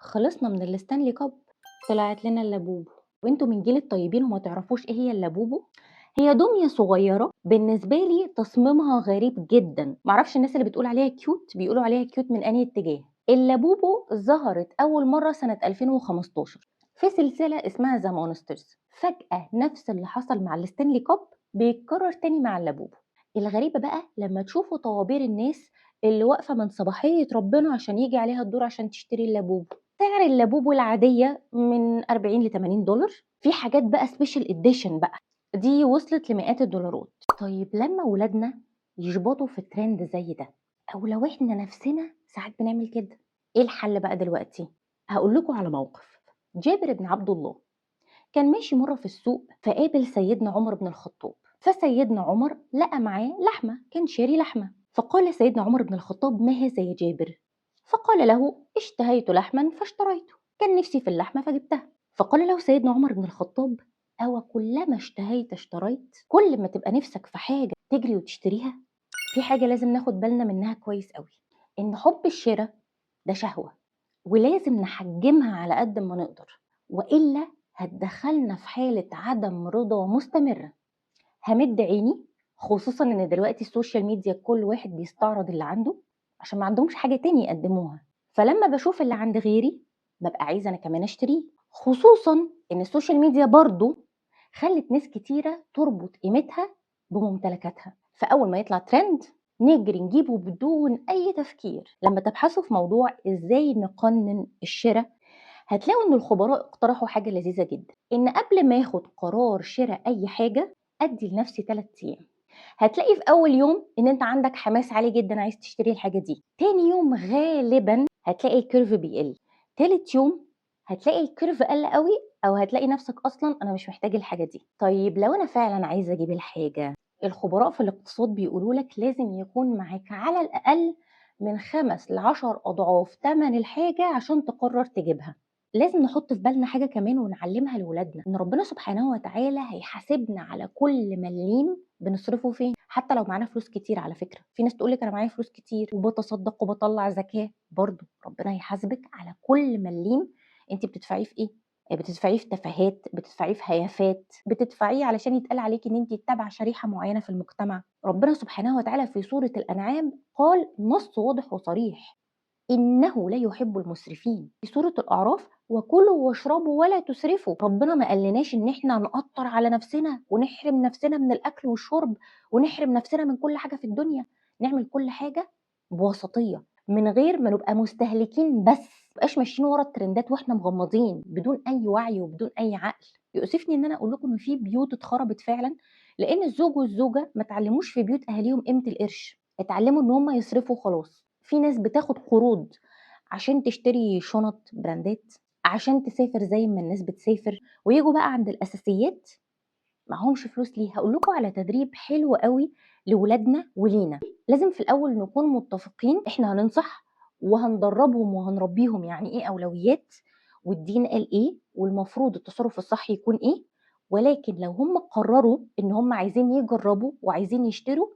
خلصنا من الستانلي كاب، طلعت لنا اللابوبو. وانتوا من جيل الطيبين وما تعرفوش ايه هي اللابوبو؟ هي دمية صغيرة بالنسبة لي تصميمها غريب جدا، معرفش الناس اللي بتقول عليها كيوت بيقولوا عليها كيوت من انهي اتجاه. اللابوبو ظهرت اول مرة سنة 2015 في سلسلة اسمها ذا مونسترز. فجأة نفس اللي حصل مع الستانلي كاب بيتكرر تاني مع اللابوبو. الغريبة بقى لما تشوفوا طوابير الناس اللي واقفة من صباحية ربنا عشان يجي عليها الدور عشان تشتري اللابوبو. سعر اللابوبو العادية من 40 ل 80 دولار، في حاجات بقى سبيشال اديشن بقى دي وصلت لمئات الدولارات. طيب لما ولادنا يشبطوا في ترند زي ده، او لو احنا نفسنا ساعات بنعمل كده، ايه الحل بقى دلوقتي؟ هقول لكم على موقف. جابر بن عبد الله كان ماشي مرة في السوق فقابل سيدنا عمر بن الخطاب، فسيدنا عمر لقى معاه لحمة، كان شاري لحمة، فقال سيدنا عمر بن الخطاب: ما هذا يا جابر؟ فقال له: اشتهيت لحما فاشتريته، كان نفسي في اللحمة فجبتها. فقال له سيدنا عمر بن الخطاب: أو كلما اشتهيت اشتريت؟ كل ما تبقى نفسك في حاجة تجري وتشتريها؟ في حاجة لازم ناخد بالنا منها كويس قوي، إن حب الشراء ده شهوة، ولازم نحجمها على قد ما نقدر، وإلا هتدخلنا في حالة عدم رضا مستمرة. همد عيني، خصوصا ان دلوقتي السوشيال ميديا كل واحد بيستعرض اللي عنده عشان ما عندهمش حاجة تاني يقدموها، فلما بشوف اللي عند غيري ببقى عايزة انا كمان اشتريه. خصوصا ان السوشيال ميديا برضو خلت ناس كتيرة تربط قيمتها بممتلكاتها، فأول ما يطلع ترند نجري نجيبه بدون أي تفكير. لما تبحثوا في موضوع إزاي نقنن الشراء هتلاقوا إن الخبراء اقترحوا حاجة لذيذة جدا، إن قبل ما ياخد قرار شراء أي حاجة أدي لنفسي 3 أيام. هتلاقي في أول يوم إن أنت عندك حماس عالي جدا عايز تشتري الحاجة دي، تاني يوم غالبا هتلاقي الكيرف بيقل، تالت يوم هتلاقي الكيرف قل قوي، أو هتلاقي نفسك أصلا أنا مش محتاج الحاجة دي. طيب لو أنا فعلا عايزة أجيب الحاجة، الخبراء في الاقتصاد بيقولوا لك لازم يكون معاك على الأقل من 5 ل10 أضعاف تمن الحاجة عشان تقرر تجيبها. لازم نحط في بالنا حاجة كمان ونعلمها لولادنا، ان ربنا سبحانه وتعالى هيحاسبنا على كل مليم بنصرفه فين، حتى لو معانا فلوس كتير. على فكرة في ناس تقولك انا معايا فلوس كتير وبتصدق وبطلع زكاة، برضو ربنا هيحاسبك على كل مليم انت بتدفعيه في ايه. بتدفعيه في تفاهات، بتدفعيه في هيافات، بتدفعيه علشان يتقال عليكي ان انت تتبع شريحة معينة في المجتمع. ربنا سبحانه وتعالى في سورة الأنعام قال نص واضح وصريح: إنه لا يحب المسرفين. في سورة الأعراف: وكلوا واشربوا ولا تسرفوا. ربنا ما قالناش إن إحنا نقطر على نفسنا ونحرم نفسنا من الأكل والشرب ونحرم نفسنا من كل حاجة في الدنيا، نعمل كل حاجة بوسطية من غير ما نبقى مستهلكين، بس مبقاش ماشيين ورا الترندات واحنا مغمضين بدون أي وعي وبدون أي عقل. يؤسفني إن أنا أقول لكم إن في بيوت اتخربت فعلا لأن الزوج والزوجة ما اتعلموش في بيوت أهاليهم قيمة القرش، اتعلموا إن هم يصرفوا خلاص. في ناس بتاخد قروض عشان تشتري شنط براندات، عشان تسافر زي ما الناس بتسافر، ويجوا بقى عند الأساسيات معهمش فلوس ليه. هقول لكم على تدريب حلو قوي لولادنا ولينا. لازم في الأول نكون متفقين احنا هننصح وهندربهم وهنربيهم يعني ايه أولويات، والدين قال ايه، والمفروض التصرف الصح يكون ايه. ولكن لو هم قرروا ان هم عايزين يجربوا وعايزين يشتروا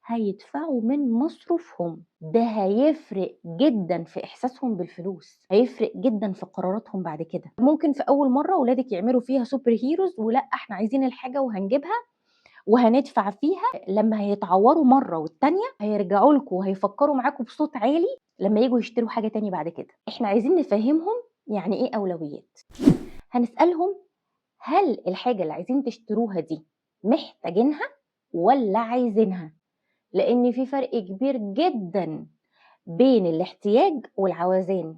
هيدفعوا من مصروفهم، ده هيفرق جدا في احساسهم بالفلوس، هيفرق جدا في قراراتهم بعد كده. ممكن في اول مره ولادك يعملوا فيها سوبر هيروز، ولا احنا عايزين الحاجه وهنجيبها وهندفع فيها، لما هيتعوروا مره والتانيه هيرجعوا لكم وهيفكروا معاكم بصوت عالي لما يجوا يشتروا حاجه تاني بعد كده. احنا عايزين نفهمهم يعني ايه اولويات. هنسالهم: هل الحاجه اللي عايزين تشتروها دي محتاجينها ولا عايزينها؟ لأن في فرق كبير جدا بين الاحتياج والعوزان.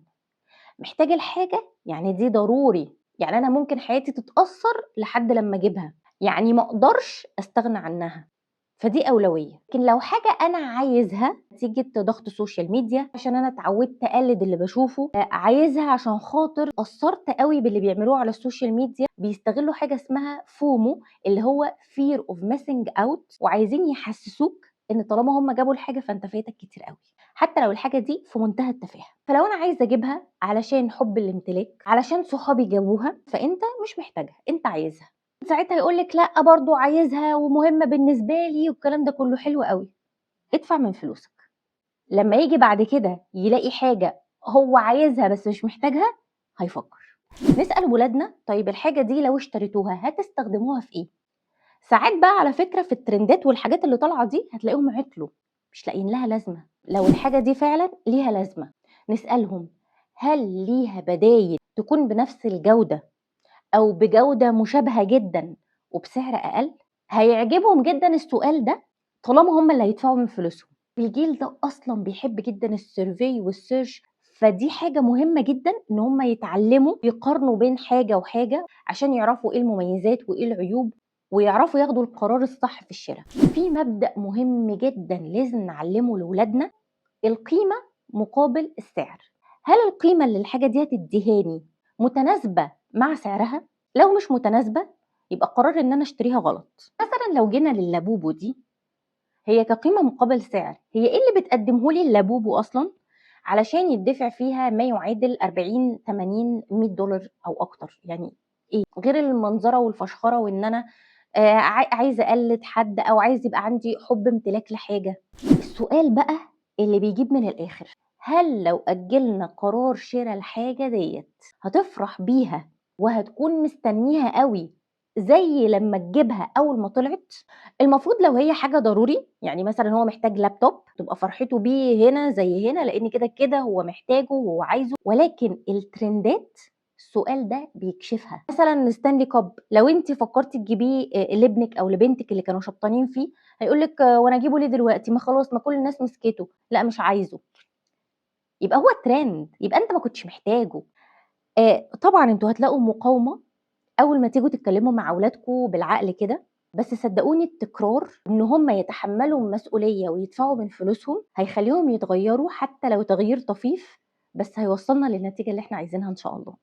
محتاج الحاجة يعني دي ضروري، يعني أنا ممكن حياتي تتأثر لحد لما أجيبها، يعني ما أقدرش أستغنى عنها، فدي أولوية. لكن لو حاجة أنا عايزها نتيجة ضغط السوشيال ميديا، عشان أنا اتعودت أقلد اللي بشوفه، عايزها عشان خاطر أثرت قوي باللي بيعملوه على السوشيال ميديا، بيستغلوا حاجة اسمها فومو اللي هو fear of missing out، وعايزين يحسسوك إن طالما هم جابوا الحاجة فأنت فايتك كتير قوي، حتى لو الحاجة دي في منتهى التفاهة. فلو أنا عايزة أجيبها علشان حب الامتلاك، علشان صحابي جابوها، فأنت مش محتاجها، أنت عايزها. ساعتها يقولك لا برضو عايزها ومهمة بالنسبة لي والكلام ده كله حلو قوي. ادفع من فلوسك. لما يجي بعد كده يلاقي حاجة هو عايزها بس مش محتاجها، هيفكر. نسأل ولادنا طيب الحاجة دي لو اشتريتوها هتستخدموها في إيه؟ ساعات بقى على فكرة في الترندات والحاجات اللي طالعة دي هتلاقيهم عطلوا، مش لاقيين لها لازمة. لو الحاجة دي فعلا ليها لازمة نسألهم هل ليها بدايل تكون بنفس الجودة أو بجودة مشابهة جدا وبسعر أقل؟ هيعجبهم جدا السؤال ده طالما هم اللي هيدفعوا من فلوسهم. الجيل ده أصلا بيحب جدا السيرفي والسيرش، فدي حاجة مهمة جدا إن هم يتعلموا يقارنوا بين حاجة وحاجة عشان يعرفوا إيه المميزات وإيه العيوب ويعرفوا ياخدوا القرار الصح في الشراء. في مبدأ مهم جدا لازم نعلمه لأولادنا: القيمة مقابل السعر. هل القيمة اللي الحاجة دي هتديهاني متناسبة مع سعرها؟ لو مش متناسبة يبقى قرار إن أنا أشتريها غلط. مثلا لو جينا لللابوبو دي، هي كقيمة مقابل سعر هي إيه اللي بتقدمه لي اللابوبو أصلا علشان يدفع فيها ما يعادل 40 80 $100 أو أكتر؟ يعني إيه غير المنظرة والفشخرة وإن أنا عايزة أقلد حد أو عايز يبقى عندي حب امتلاك لحاجة؟ السؤال بقى اللي بيجيب من الآخر: هل لو أجلنا قرار شراء الحاجة ديت هتفرح بيها وهتكون مستنيها قوي زي لما تجيبها أول ما طلعت؟ المفروض لو هي حاجة ضروري، يعني مثلا هو محتاج لابتوب، تبقى فرحته بيه هنا زي هنا لأن كده كده هو محتاجه وهو عايزه. ولكن الترندات السؤال ده بيكشفها. مثلا ستانلي كوب لو انت فكرتي تجيبيه لابنك او لبنتك اللي كانوا شبطانين فيه، هيقولك وانا اجيبه ليه دلوقتي؟ ما خلاص ما كل الناس مسكته. لا مش عايزه. يبقى هو ترند، يبقى انت ما كنتش محتاجه. طبعا انتوا هتلاقوا مقاومة اول ما تيجوا تتكلموا مع اولادكم بالعقل كده، بس صدقوني التكرار ان هم يتحملوا المسؤولية ويدفعوا من فلوسهم هيخليهم يتغيروا، حتى لو تغيير طفيف بس هيوصلنا للنتيجة اللي احنا عايزينها ان شاء الله.